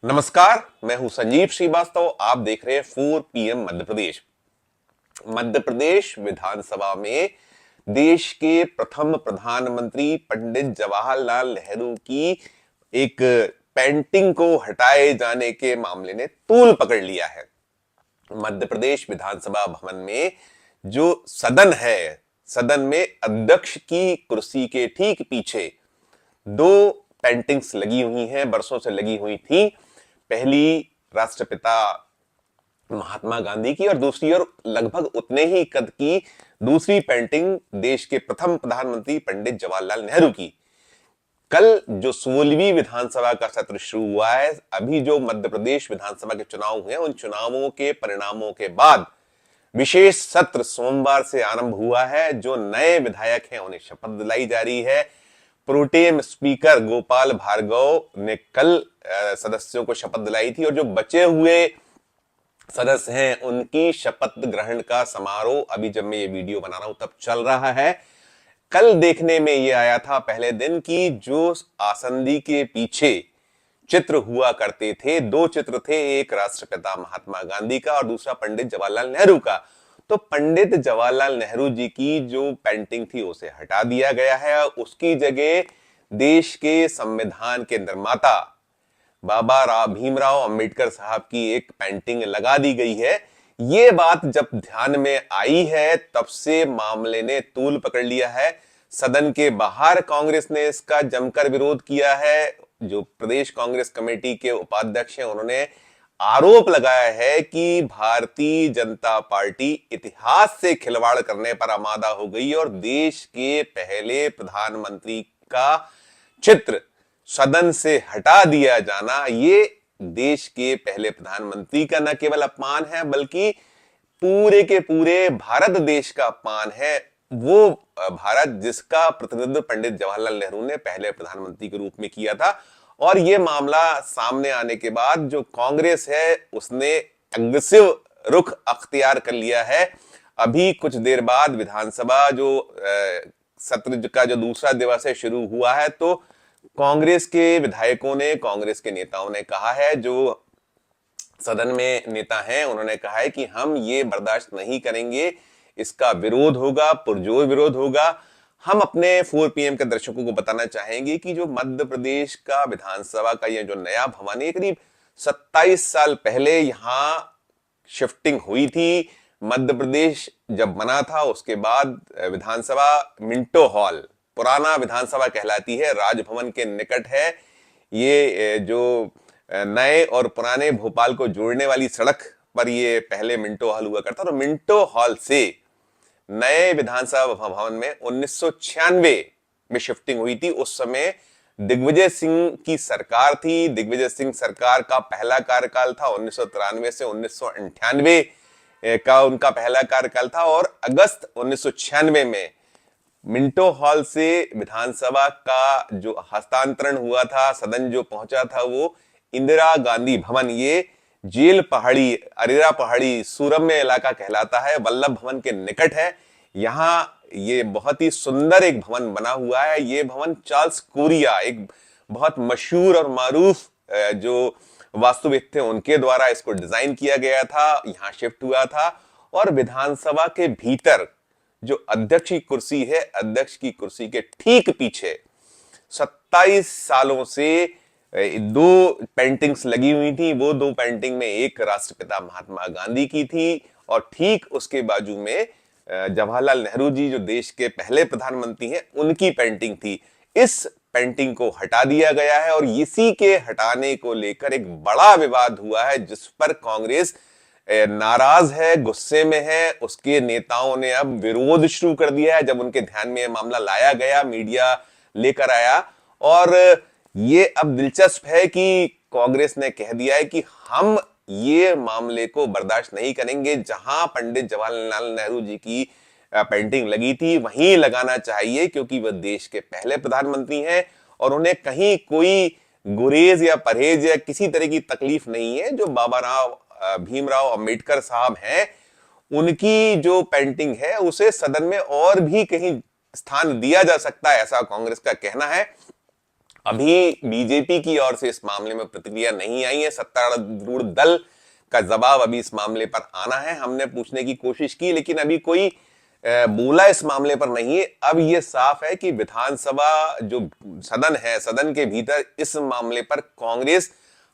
नमस्कार, मैं हूं संजीव श्रीवास्तव। आप देख रहे हैं 4 PM मध्य प्रदेश। मध्य प्रदेश विधानसभा में देश के प्रथम प्रधानमंत्री पंडित जवाहरलाल नेहरू की एक पेंटिंग को हटाए जाने के मामले ने तूल पकड़ लिया है। मध्य प्रदेश विधानसभा भवन में जो सदन है, सदन में अध्यक्ष की कुर्सी के ठीक पीछे दो पेंटिंग्स लगी हुई हैं, बरसों से लगी हुई थी। पहली राष्ट्रपिता महात्मा गांधी की और दूसरी ओर लगभग उतने ही कद की दूसरी पेंटिंग देश के प्रथम प्रधानमंत्री पंडित जवाहरलाल नेहरू की। कल जो 16वीं विधानसभा का सत्र शुरू हुआ है, अभी जो मध्य प्रदेश विधानसभा के चुनाव हुए, उन चुनावों के परिणामों के बाद विशेष सत्र सोमवार से आरंभ हुआ है। जो नए विधायक हैं उन्हें शपथ दिलाई जा रही है। प्रोटेम स्पीकर गोपाल भार्गव ने कल सदस्यों को शपथ दिलाई थी और जो बचे हुए सदस्य हैं उनकी शपथ ग्रहण का समारोह अभी जब मैं ये वीडियो बना रहा हूं तब चल रहा है। कल देखने में ये आया था पहले दिन की जो आसंदी के पीछे चित्र हुआ करते थे, दो चित्र थे, एक राष्ट्रपिता महात्मा गांधी का और दूसरा पंडित जवाहरलाल नेहरू का। तो पंडित जवाहरलाल नेहरू जी की जो पेंटिंग थी उसे हटा दिया गया है। उसकी जगह देश के संविधान के निर्माता बाबा भीमराव अंबेडकर साहब की एक पेंटिंग लगा दी गई है। ये बात जब ध्यान में आई है तब से मामले ने तूल पकड़ लिया है। सदन के बाहर कांग्रेस ने इसका जमकर विरोध किया है। जो प्रदेश कांग्रेस कमेटी के उपाध्यक्ष हैं उन्होंने आरोप लगाया है कि भारतीय जनता पार्टी इतिहास से खिलवाड़ करने पर आमादा हो गई और देश के पहले प्रधानमंत्री का चित्र सदन से हटा दिया जाना ये देश के पहले प्रधानमंत्री का न केवल अपमान है बल्कि पूरे के पूरे भारत देश का अपमान है। वो भारत जिसका प्रतिनिधित्व पंडित जवाहरलाल नेहरू ने पहले प्रधानमंत्री के रूप में किया था। और ये मामला सामने आने के बाद जो कांग्रेस है उसने एग्रेसिव रुख अख्तियार कर लिया है। अभी कुछ देर बाद विधानसभा जो सत्र का जो दूसरा दिवस है शुरू हुआ है, तो कांग्रेस के विधायकों ने, कांग्रेस के नेताओं ने कहा है, जो सदन में नेता हैं उन्होंने कहा है कि हम ये बर्दाश्त नहीं करेंगे, इसका विरोध होगा, पुरजोर विरोध होगा। हम अपने 4 PM के दर्शकों को बताना चाहेंगे कि जो मध्य प्रदेश का विधानसभा का ये जो नया भवन है, करीब 27 साल पहले यहां शिफ्टिंग हुई थी। मध्य प्रदेश जब बना था उसके बाद विधानसभा मिंटो हॉल, पुराना विधानसभा कहलाती है, राजभवन के निकट है। ये जो नए और पुराने भोपाल को जोड़ने वाली सड़क पर ये पहले मिंटो हॉल हुआ करता, तो मिंटो हॉल से नए विधानसभा भवन में 1996 में शिफ्टिंग हुई थी। उस समय दिग्विजय सिंह की सरकार थी। दिग्विजय सिंह सरकार का पहला कार्यकाल था 1993 से 1998 का उनका पहला कार्यकाल था और अगस्त 1996 में मिंटो हॉल से विधानसभा का जो हस्तांतरण हुआ था, सदन जो पहुंचा था, वो इंदिरा गांधी भवन, ये जेल पहाड़ी, अरेरा पहाड़ी, सूरम्य इलाका कहलाता है, वल्लभ भवन के निकट है। यहां ये बहुत ही सुंदर एक भवन बना हुआ है। ये भवन चार्ल्स कोरिया, एक बहुत मशहूर और मारूफ जो वास्तुविद थे, उनके द्वारा इसको डिजाइन किया गया था, यहां शिफ्ट हुआ था। और विधानसभा के भीतर जो अध्यक्ष की कुर्सी है, अध्यक्ष की कुर्सी के ठीक पीछे 27 सालों से दो पेंटिंग्स लगी हुई थी। वो दो पेंटिंग में एक राष्ट्रपिता महात्मा गांधी की थी और ठीक उसके बाजू में जवाहरलाल नेहरू जी, जो देश के पहले प्रधानमंत्री हैं, उनकी पेंटिंग थी। इस पेंटिंग को हटा दिया गया है और इसी के हटाने को लेकर एक बड़ा विवाद हुआ है जिस पर कांग्रेस नाराज है, गुस्से में है। उसके नेताओं ने अब विरोध शुरू कर दिया है। जब उनके ध्यान में यह मामला लाया गया, मीडिया लेकर आया, और ये अब दिलचस्प है कि कांग्रेस ने कह दिया है कि हम ये मामले को बर्दाश्त नहीं करेंगे। जहां पंडित जवाहरलाल नेहरू जी की पेंटिंग लगी थी वहीं लगाना चाहिए, क्योंकि वह देश के पहले प्रधानमंत्री हैं और उन्हें कहीं कोई गुरेज या परहेज या किसी तरह की तकलीफ नहीं है। जो भीमराव अंबेडकर साहब हैं, उनकी जो पेंटिंग है उसे सदन में और भी कहीं स्थान दिया जा सकता है, ऐसा कांग्रेस का कहना है। अभी बीजेपी की ओर से इस मामले में प्रतिक्रिया नहीं आई है। सत्तारूढ़ दल का जवाब अभी इस मामले पर आना है। हमने पूछने की कोशिश की, लेकिन अभी कोई बोला इस मामले पर नहीं है। अब यह साफ है कि विधानसभा जो सदन है, सदन के भीतर इस मामले पर कांग्रेस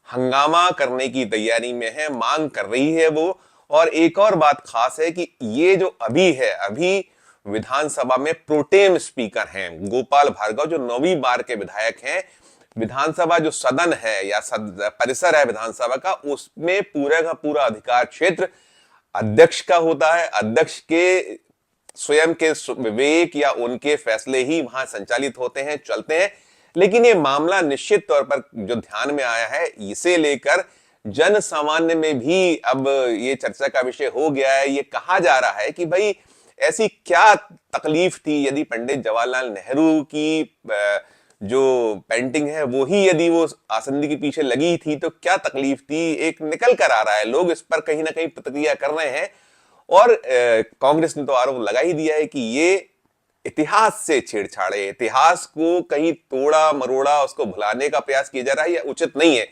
हंगामा करने की तैयारी में है, मांग कर रही है वो। और एक और बात खास है कि ये जो अभी है, अभी विधानसभा में प्रोटेम स्पीकर हैं गोपाल भार्गव, जो 9वीं बार के विधायक हैं। विधानसभा जो सदन है या परिसर है विधानसभा का, उसमें पूरा का पूरा अधिकार क्षेत्र अध्यक्ष का होता है। अध्यक्ष के स्वयं के विवेक या उनके फैसले ही वहां संचालित होते हैं, चलते हैं। लेकिन ये मामला निश्चित तौर पर जो ध्यान में आया है, इसे लेकर जन सामान्य में भी अब ये चर्चा का विषय हो गया है। ये कहा जा रहा है कि भाई ऐसी क्या तकलीफ थी, यदि पंडित जवाहरलाल नेहरू की जो पेंटिंग है वो ही यदि वो आसंदी के पीछे लगी थी तो क्या तकलीफ थी, एक निकल कर आ रहा है। लोग इस पर कहीं ना कहीं प्रतिक्रिया कर रहे हैं। और कांग्रेस ने तो आरोप लगा ही दिया है कि ये इतिहास से छेड़छाड़ है, इतिहास को कहीं तोड़ा मरोड़ा उसको भुलाने का प्रयास किया जा रहा है, यह उचित नहीं है।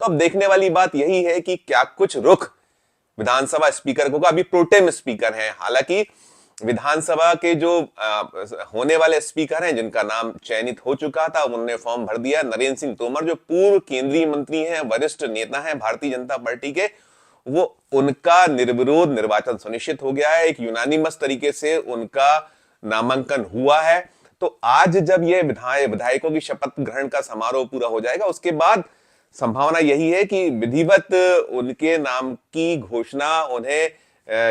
तो अब देखने वाली बात यही है कि क्या कुछ रुख विधानसभा स्पीकर को, अभी प्रोटेम स्पीकर हैं, हालांकि विधानसभा के जो होने वाले स्पीकर हैं जिनका नाम चयनित हो चुका था, उन्होंने फॉर्म भर दिया। नरेंद्र सिंह तोमर जो पूर्व केंद्रीय मंत्री हैं, वरिष्ठ नेता हैं भारतीय जनता पार्टी के, वो उनका निर्विरोध निर्वाचन सुनिश्चित हो गया है। एक यूनानिमस तरीके से उनका नामांकन हुआ है। तो आज जब यह विधायकों की शपथ ग्रहण का समारोह पूरा हो जाएगा, उसके बाद संभावना यही है कि विधिवत उनके नाम की घोषणा, उन्हें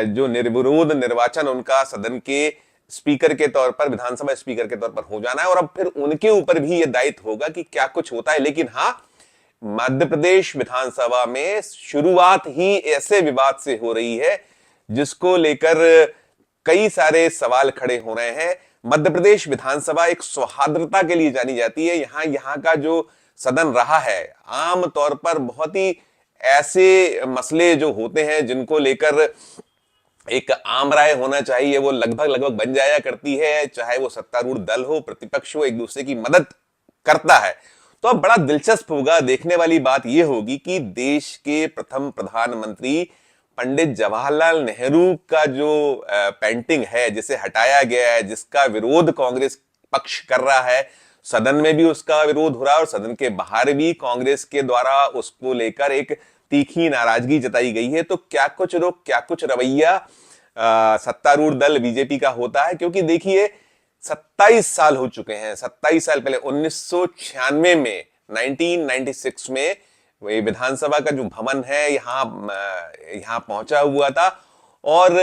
जो निर्विरोध निर्वाचन उनका सदन के स्पीकर के तौर पर, विधानसभा स्पीकर के तौर पर हो जाना है। और अब फिर उनके ऊपर भी यह दायित्व होगा कि क्या कुछ होता है। लेकिन हाँ, मध्य प्रदेश विधानसभा में शुरुआत ही ऐसे विवाद से हो रही है जिसको लेकर कई सारे सवाल खड़े हो रहे हैं। मध्य प्रदेश विधानसभा एक सौहार्दता के लिए जानी जाती है। यहाँ का जो सदन रहा है, आम तौर पर बहुत ही ऐसे मसले जो होते हैं जिनको लेकर एक आम राय होना चाहिए, वो लगभग बन जाया करती है। चाहे वो सत्तारूढ़ दल हो, प्रतिपक्ष हो, एक दूसरे की मदद करता है। तो अब बड़ा दिलचस्प होगा, देखने वाली बात यह होगी कि देश के प्रथम प्रधानमंत्री पंडित जवाहरलाल नेहरू का जो पेंटिंग है, जिसे हटाया गया है, जिसका विरोध कांग्रेस पक्ष कर रहा है, सदन में भी उसका विरोध हो रहा है और सदन के बाहर भी कांग्रेस के द्वारा उसको लेकर एक तीखी नाराजगी जताई गई है। तो क्या कुछ रुख, क्या कुछ रवैया सत्तारूढ़ दल बीजेपी का होता है। क्योंकि देखिए 27 साल हो चुके हैं। 27 साल पहले 1996 में, 1996 में विधानसभा का जो भवन है यहां पहुंचा हुआ था। और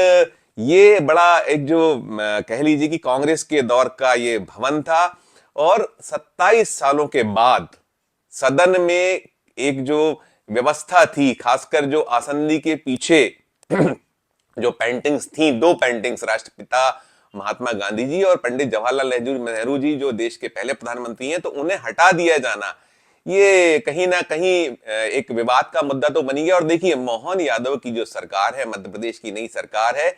ये बड़ा एक जो कह लीजिए कि कांग्रेस के दौर का ये भवन था। और 27 सालों के बाद सदन में एक जो व्यवस्था थी, खासकर जो आसंदी के पीछे जो पेंटिंग्स थी, 2 पेंटिंग्स, राष्ट्रपिता महात्मा गांधी जी और पंडित जवाहरलाल नेहरू जी जो देश के पहले प्रधानमंत्री हैं, तो उन्हें हटा दिया जाना, ये कहीं ना कहीं एक विवाद का मुद्दा तो बनी गया। और देखिए, मोहन यादव की जो सरकार है, मध्य प्रदेश की नई सरकार है,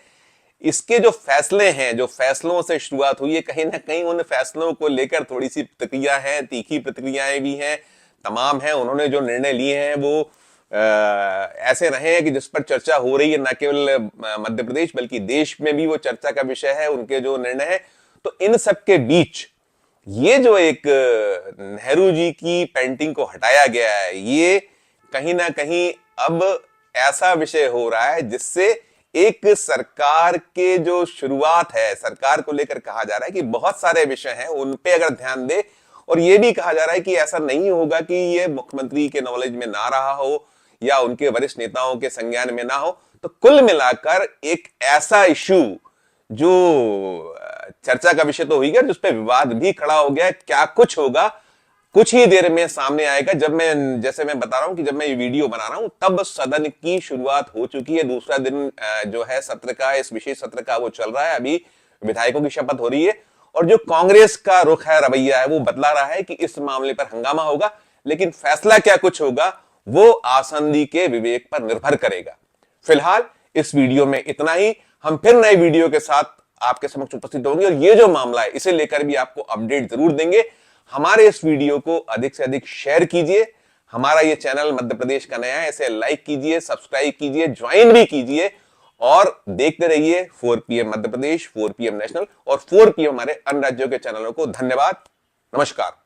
इसके जो फैसले हैं, जो फैसलों से शुरुआत हुई है, कहीं ना कहीं उन फैसलों को लेकर थोड़ी सी प्रतिक्रिया है, तीखी प्रतिक्रियाएं भी हैं, तमाम हैं। उन्होंने जो निर्णय लिए हैं वो ऐसे रहे हैं कि जिस पर चर्चा हो रही है, न केवल मध्य प्रदेश बल्कि देश में भी वो चर्चा का विषय है, उनके जो निर्णय है। तो इन सब के बीच ये जो एक नेहरू जी की पेंटिंग को हटाया गया है, ये कहीं ना कहीं अब ऐसा विषय हो रहा है जिससे एक सरकार के जो शुरुआत है, सरकार को लेकर कहा जा रहा है कि बहुत सारे विषय हैं, उन पे अगर ध्यान दे। और ये भी कहा जा रहा है कि ऐसा नहीं होगा कि ये मुख्यमंत्री के नॉलेज में ना रहा हो या उनके वरिष्ठ नेताओं के संज्ञान में ना हो। तो कुल मिलाकर एक ऐसा इशू जो चर्चा का विषय तो हो गया, जिस पे विवाद भी खड़ा हो गया। क्या कुछ होगा, कुछ ही देर में सामने आएगा। जैसे मैं बता रहा हूं कि जब मैं ये वीडियो बना रहा हूं तब सदन की शुरुआत हो चुकी है। दूसरा दिन जो है सत्र का, इस विशेष सत्र का, वो चल रहा है। अभी विधायकों की शपथ हो रही है और जो कांग्रेस का रुख है, रवैया है, वो बतला रहा है कि इस मामले पर हंगामा होगा। लेकिन फैसला क्या कुछ होगा वो आसंदी के विवेक पर निर्भर करेगा। फिलहाल इस वीडियो में इतना ही। हम फिर नए वीडियो के साथ आपके समक्ष उपस्थित होंगे और ये जो मामला है इसे लेकर भी आपको अपडेट जरूर देंगे। हमारे इस वीडियो को अधिक से अधिक शेयर कीजिए। हमारा ये चैनल मध्य प्रदेश का नया है, इसे लाइक कीजिए, सब्सक्राइब कीजिए, ज्वाइन भी कीजिए और देखते रहिए 4 PM Madhya Pradesh, 4 PM national और 4 PM हमारे अन्य राज्यों के चैनलों को। धन्यवाद, नमस्कार।